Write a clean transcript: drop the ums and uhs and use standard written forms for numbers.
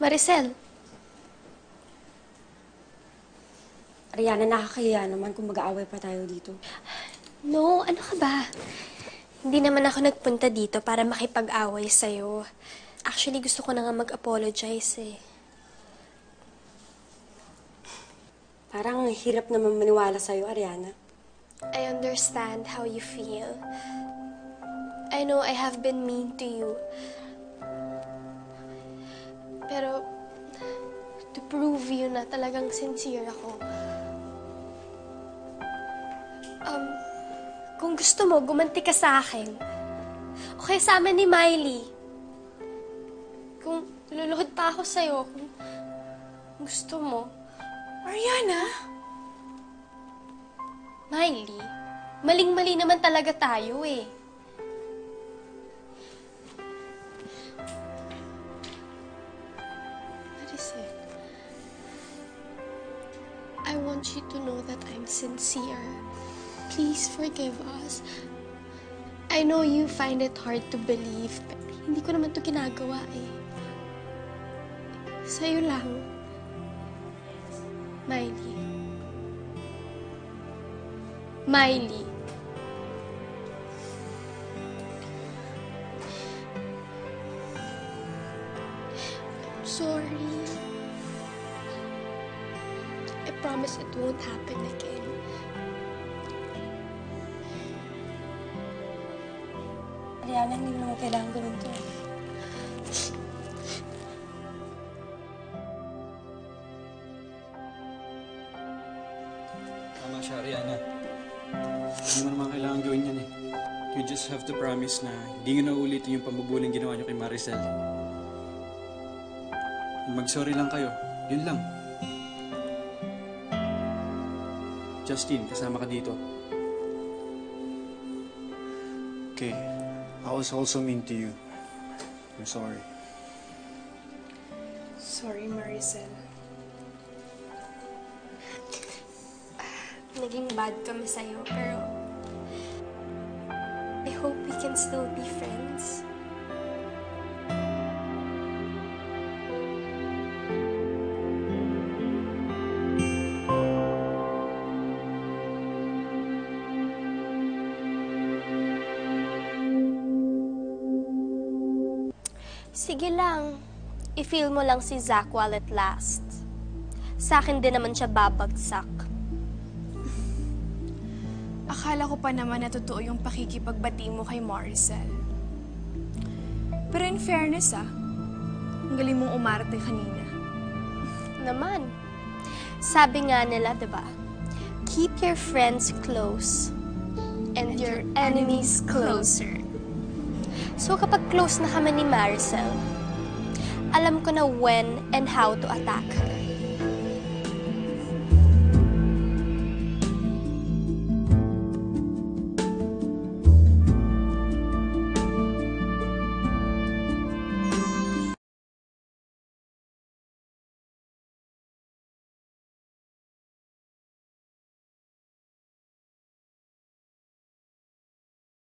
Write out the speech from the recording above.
Maricel, Ariana, nakakahiya naman kung mag-aaway pa tayo dito. no, ano ka ba? Hindi naman ako nagpunta dito para makipag-away sa'yo. Actually, gusto ko na nga mag-apologize eh. Parang hirap naman maniwala sa'yo, Ariana. I understand how you feel. I know I have been mean to you. Pero, to prove you na talagang sincere ako, kung gusto mo, gumanti ka sa akin. O kaya sa amin ni Miley. Kung luluhod pa ako sa'yo, kung gusto mo. Ariana? Miley, maling-mali naman talaga tayo eh. Maricel, I want you to know that I'm sincere. Please forgive us. I know you find it hard to believe, pero hindi ko naman to ginagawa eh. Sa'yo lang. Miley. Miley. I'm sorry. I promise it won't happen again. Ariana, hindi mo naman kailangan ganun to. Tama siya, Ariana. Hindi mo naman kailangan gawin yan eh. You just have to promise na hindi nyo na ulitin yung pambubuling ginawa nyo kay Maricel. Mag-sorry lang kayo. Yun lang. Justin, kasama ka dito. Okay. I was also mean to you. I'm sorry. Sorry, Maricel. Naging bad kami sa'yo, pero I hope we can still be friends. Sige lang. I-feel mo lang si Zach while it lasts. Sa akin din naman siya babagsak. Akala ko pa naman na totoo yung pakikipagbati mo kay Maricel. Pero in fairness ang galing mong umarte kanina. Naman. Sabi nga nila, diba? Keep your friends close and your enemies closer. So kapag close na kami ni Maricel, alam ko na when and how to attack her.